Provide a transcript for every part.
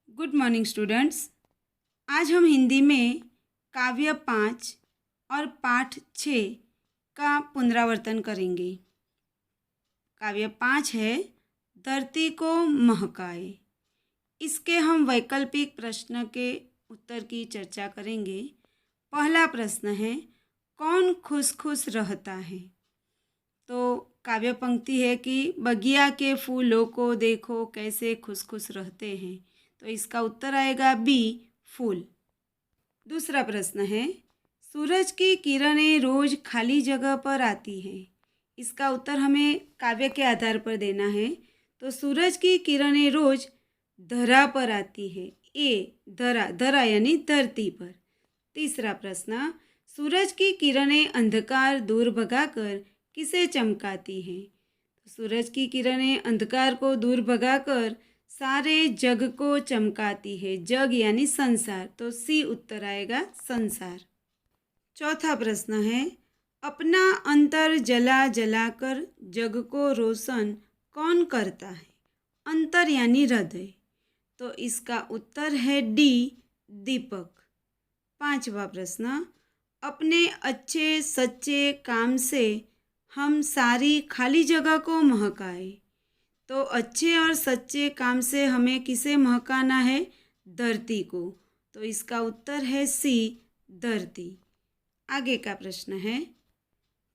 Good morning students. आज हम हिंदी में काव्य 5 और पाठ 6 का पुनरावर्तन करेंगे। काव्य 5 है धरती को महकाए। इसके हम वैकल्पिक प्रश्न के उत्तर की चर्चा करेंगे। पहला प्रश्न है, कौन खुश खुश रहता है? तो काव्य पंक्ति है कि बगिया के फूलों को देखो कैसे खुश खुश रहते हैं। तो इसका उत्तर आएगा बी, फूल। दूसरा प्रश्न है, सूरज की किरणें रोज खाली जगह पर आती हैं। इसका उत्तर हमें काव्य के आधार पर देना है। तो सूरज की किरणें रोज धरा पर आती है। ए, धरा, धरा यानी धरती पर। तीसरा प्रश्न, सूरज की किरणें अंधकार दूर भगाकर किसे चमकाती हैं? तो सूरज की किरणें अंधकार को दूर भगाकर सारे जग को चमकाती है। जग यानी संसार। तो सी उत्तर आएगा, संसार। चौथा प्रश्न है, अपना अंतर जला जलाकर जग को रोशन कौन करता है? अंतर यानी हृदय। तो इसका उत्तर है डी, दीपक। पांचवा प्रश्न, अपने अच्छे सच्चे काम से हम सारी खाली जगह को महकाए। तो अच्छे और सच्चे काम से हमें किसे महकाना है? धरती को। तो इसका उत्तर है सी, धरती। आगे का प्रश्न है,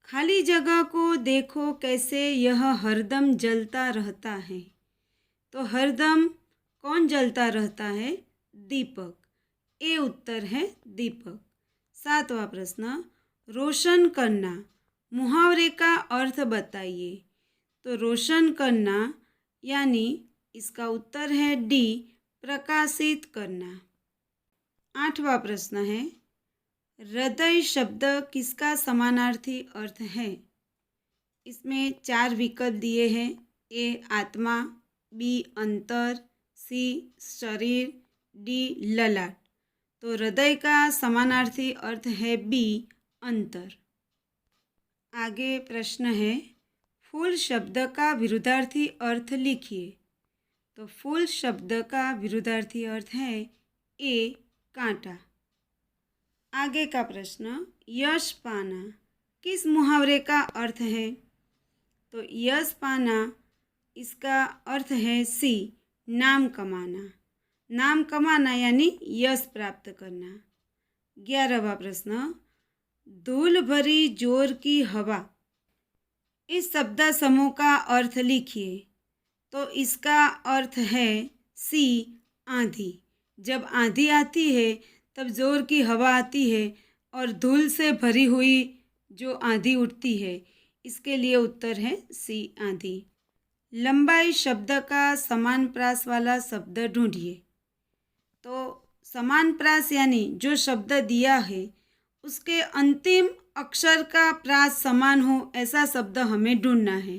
खाली जगह को देखो कैसे यह हरदम जलता रहता है। तो हरदम कौन जलता रहता है? दीपक। ए उत्तर है दीपक। सातवां प्रश्न, रोशन करना मुहावरे का अर्थ बताइए। तो रोशन करना यानी इसका उत्तर है डी, प्रकाशित करना। आठवां प्रश्न है, हृदय शब्द किसका समानार्थी अर्थ है? इसमें 4 विकल्प दिए हैं। ए, आत्मा, बी, अंतर, सी, शरीर, डी, ललाट। तो हृदय का समानार्थी अर्थ है बी, अंतर। आगे प्रश्न है, फूल शब्द का विरुद्धार्थी अर्थ लिखिए। तो फूल शब्द का विरुद्धार्थी अर्थ है ए, कांटा। आगे का प्रश्न, यश पाना किस मुहावरे का अर्थ है? तो यश पाना इसका अर्थ है सी, नाम कमाना। नाम कमाना यानी यश प्राप्त करना। 11वां प्रश्न, धूल भरी जोर की हवा इस शब्द समूह का अर्थ लिखिए। तो इसका अर्थ है सी, आंधी। जब आंधी आती है तब जोर की हवा आती है और धूल से भरी हुई जो आंधी उठती है, इसके लिए उत्तर है सी, आंधी। लंबाई शब्द का समान प्रास वाला शब्द ढूंढिए। तो समान प्रास यानी जो शब्द दिया है उसके अंतिम अक्षर का प्रास समान हो ऐसा शब्द हमें ढूंढना है।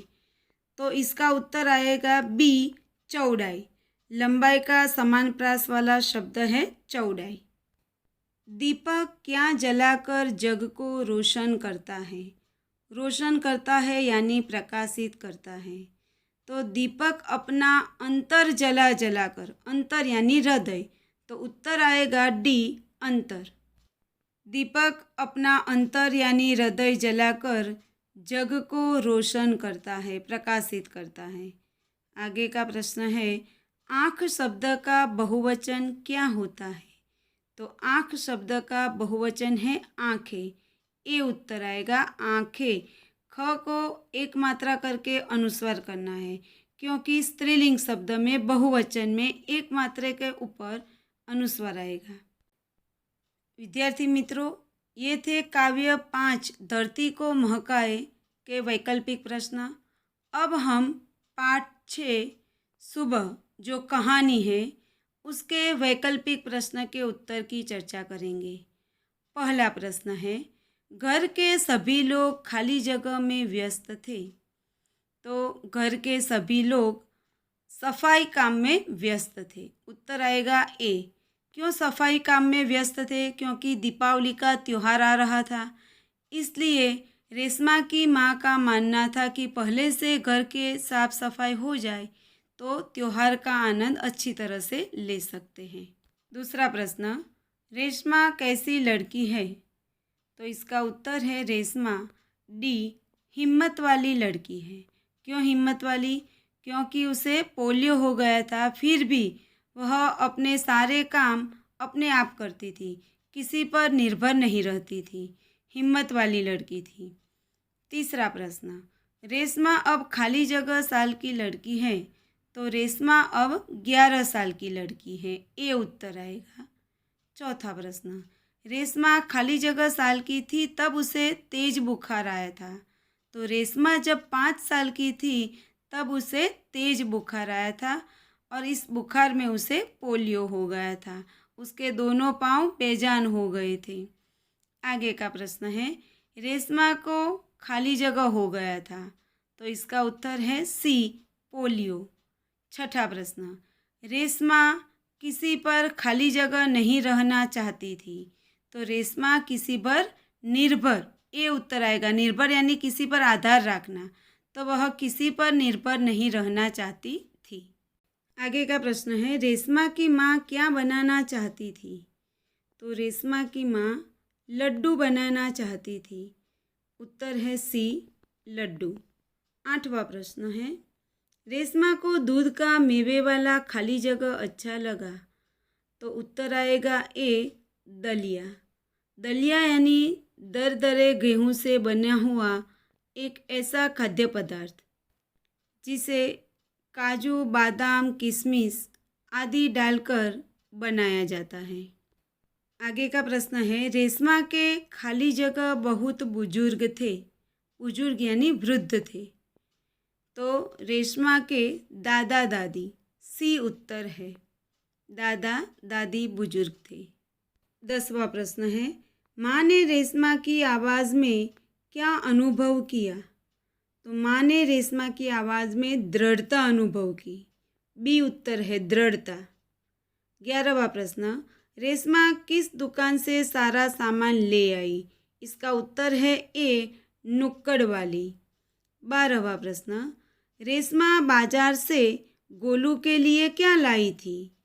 तो इसका उत्तर आएगा बी, चौड़ाई। लंबाई का समान प्रास वाला शब्द है चौड़ाई। दीपक क्या जलाकर जग को रोशन करता है? रोशन करता है यानी प्रकाशित करता है। तो दीपक अपना अंतर जला जलाकर, अंतर यानी हृदय। तो उत्तर आएगा डी, अंतर। दीपक अपना अंतर यानी हृदय जलाकर जग को रोशन करता है, प्रकाशित करता है। आगे का प्रश्न है, आँख शब्द का बहुवचन क्या होता है? तो आँख शब्द का बहुवचन है आँखें। ए उत्तर आएगा, आँखें। ख को एक मात्रा करके अनुस्वार करना है क्योंकि स्त्रीलिंग शब्द में बहुवचन में एक मात्रा के ऊपर अनुस्वार आएगा। विद्यार्थी मित्रों, ये थे काव्य 5 धरती को महकाए के वैकल्पिक प्रश्न। अब हम पाठ 6 सुबह जो कहानी है उसके वैकल्पिक प्रश्न के उत्तर की चर्चा करेंगे। पहला प्रश्न है, घर के सभी लोग खाली जगह में व्यस्त थे। तो घर के सभी लोग सफाई काम में व्यस्त थे। उत्तर आएगा ए। क्यों सफाई काम में व्यस्त थे? क्योंकि दीपावली का त्यौहार आ रहा था, इसलिए रेशमा की माँ का मानना था कि पहले से घर के साफ सफाई हो जाए तो त्योहार का आनंद अच्छी तरह से ले सकते हैं। दूसरा प्रश्न, रेशमा कैसी लड़की है? तो इसका उत्तर है रेशमा डी, हिम्मत वाली लड़की है। क्यों हिम्मत वाली? क्योंकि उसे पोलियो हो गया था, फिर भी वह अपने सारे काम अपने आप करती थी, किसी पर निर्भर नहीं रहती थी, हिम्मत वाली लड़की थी। तीसरा प्रश्न, रेशमा अब खाली जगह साल की लड़की है। तो रेशमा अब 11 साल की लड़की है, ये उत्तर आएगा। चौथा प्रश्न, रेशमा खाली जगह साल की थी तब उसे तेज बुखार आया था। तो रेशमा जब 5 साल की थी तब उसे तेज बुखार आया था और इस बुखार में उसे पोलियो हो गया था, उसके दोनों पाँव बेजान हो गए थे। आगे का प्रश्न है, रेशमा को खाली जगह हो गया था। तो इसका उत्तर है सी, पोलियो। छठा प्रश्न, रेशमा किसी पर खाली जगह नहीं रहना चाहती थी। तो रेशमा किसी पर निर्भर, ये उत्तर आएगा। निर्भर यानी किसी पर आधार रखना, तो वह किसी पर निर्भर नहीं रहना चाहती थी। आगे का प्रश्न है, रेशमा की माँ क्या बनाना चाहती थी? तो रेशमा की माँ लड्डू बनाना चाहती थी। उत्तर है सी, लड्डू। आठवां प्रश्न है, रेशमा को दूध का मेवे वाला खाली जगह अच्छा लगा। तो उत्तर आएगा ए, दलिया। दलिया यानी दरदरे गेहूं से बना हुआ एक ऐसा खाद्य पदार्थ जिसे काजू, बादाम, किशमिश आदि डालकर बनाया जाता है। आगे का प्रश्न है, रेशमा के खाली जगह बहुत बुजुर्ग थे। बुजुर्ग यानी वृद्ध थे। तो रेशमा के दादा दादी, सी उत्तर है। दादा दादी बुजुर्ग थे। 10वां प्रश्न है, माँ ने रेशमा की आवाज़ में क्या अनुभव किया? तो माँ ने रेशमा की आवाज़ में दृढ़ता अनुभव की। बी उत्तर है, दृढ़ता। 11वां प्रश्न, रेशमा किस दुकान से सारा सामान ले आई? इसका उत्तर है ए, नुक्कड़ वाली। 12वां प्रश्न, रेशमा बाजार से गोलू के लिए क्या लाई थी?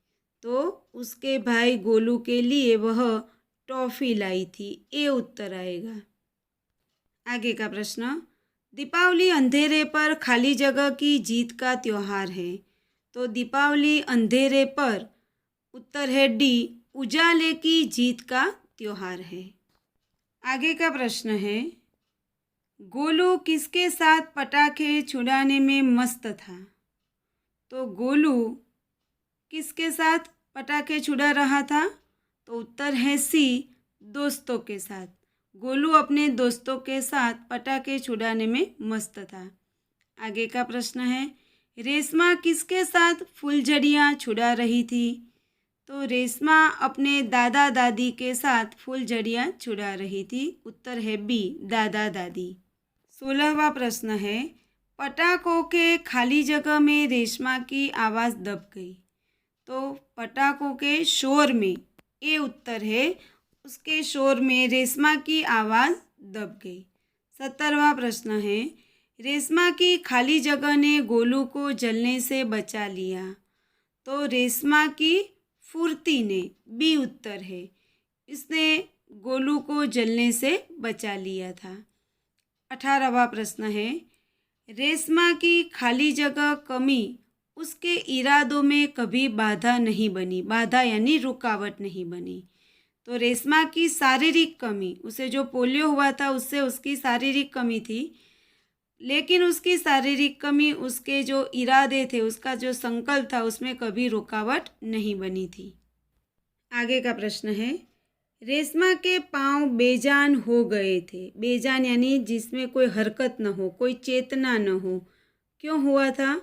तो उसके भाई गोलू के लिए वह टॉफ़ी लाई थी, ये उत्तर आएगा। आगे का प्रश्न, दीपावली अंधेरे पर खाली जगह की जीत का त्यौहार है। तो दीपावली अंधेरे पर, उत्तर है डी, उजाले की जीत का त्यौहार है। आगे का प्रश्न है, गोलू किसके साथ पटाखे छुड़ाने में मस्त था? तो गोलू किसके साथ पटाखे छुड़ा रहा था? तो उत्तर है सी, दोस्तों के साथ। गोलू अपने दोस्तों के साथ पटाखे छुड़ाने में मस्त था। आगे का प्रश्न है, रेशमा किसके साथ फुलझड़ियाँ छुड़ा रही थी? तो रेशमा अपने दादा दादी के साथ फुलझड़ियाँ छुड़ा रही थी। उत्तर है बी, दादा दादी। 16वां प्रश्न है, पटाखों के खाली जगह में रेशमा की आवाज़ दब गई। तो पटाखों के शोर में, ये उत्तर है, उसके शोर में रेशमा की आवाज़ दब गई। 17वां प्रश्न है, रेशमा की खाली जगह ने गोलू को जलने से बचा लिया। तो रेशमा की फुर्ती ने, बी उत्तर है, इसने गोलू को जलने से बचा लिया था। 18वां प्रश्न है, रेशमा की खाली जगह कमी उसके इरादों में कभी बाधा नहीं बनी। बाधा यानी रुकावट नहीं बनी। तो रेशमा की शारीरिक कमी, उसे जो पोलियो हुआ था उससे उसकी शारीरिक कमी थी, लेकिन उसकी शारीरिक कमी उसके जो इरादे थे, उसका जो संकल्प था, उसमें कभी रुकावट नहीं बनी थी। आगे का प्रश्न है, रेशमा के पाँव बेजान हो गए थे। बेजान यानी जिसमें कोई हरकत न हो, कोई चेतना न हो। क्यों हुआ था?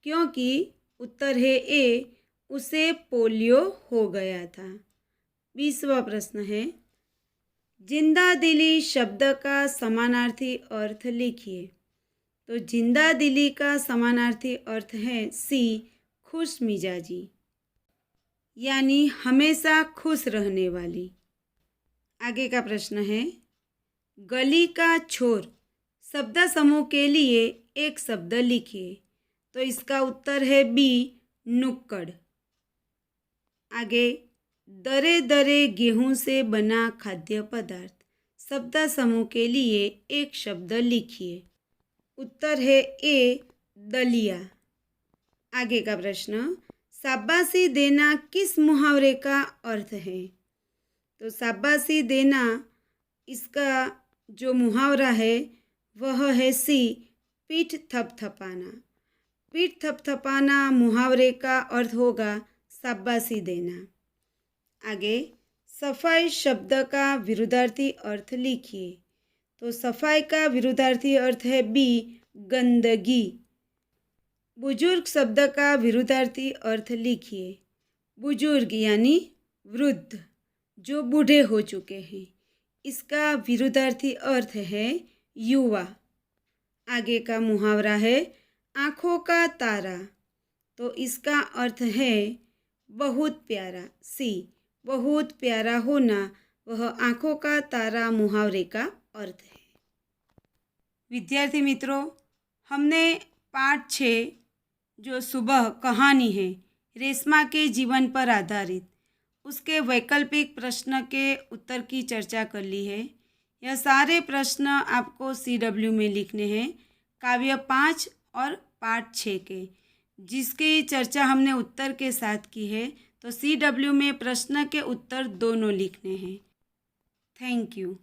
क्योंकि उत्तर है ए, उसे पोलियो हो गया था। 20वां प्रश्न है, जिंदा दिली शब्द का समानार्थी अर्थ लिखिए। तो जिंदा दिली का समानार्थी अर्थ है सी, खुश मिजाजी, यानी हमेशा खुश रहने वाली। आगे का प्रश्न है, गली का छोर शब्द समूह के लिए एक शब्द लिखिए। तो इसका उत्तर है बी, नुक्कड़। आगे, दरे दरे गेहूं से बना खाद्य पदार्थ, शब्द समूह के लिए एक शब्द लिखिए। उत्तर है ए, दलिया। आगे का प्रश्न, शाबाशी देना किस मुहावरे का अर्थ है? तो शाबाशी देना, इसका जो मुहावरा है वह है सी, पीठ थपथपाना। पीठ थपथपाना मुहावरे का अर्थ होगा शाबाशी देना। आगे, सफाई शब्द का विरुद्धार्थी अर्थ लिखिए। तो सफाई का विरुद्धार्थी अर्थ है बी, गंदगी। बुजुर्ग शब्द का विरुद्धार्थी अर्थ लिखिए। बुजुर्ग यानी वृद्ध, जो बूढ़े हो चुके हैं, इसका विरुद्धार्थी अर्थ है युवा। आगे का मुहावरा है आँखों का तारा, तो इसका अर्थ है बहुत प्यारा। सी, बहुत प्यारा होना वह आँखों का तारा मुहावरे का अर्थ है। विद्यार्थी मित्रों, हमने पाठ 6 जो सुबह कहानी है रेशमा के जीवन पर आधारित, उसके वैकल्पिक प्रश्न के उत्तर की चर्चा कर ली है। यह सारे प्रश्न आपको CW में लिखने हैं, काव्य 5 और पाठ 6 के, जिसकी चर्चा हमने उत्तर के साथ की है। तो CW में प्रश्न के उत्तर दोनों लिखने हैं। Thank you.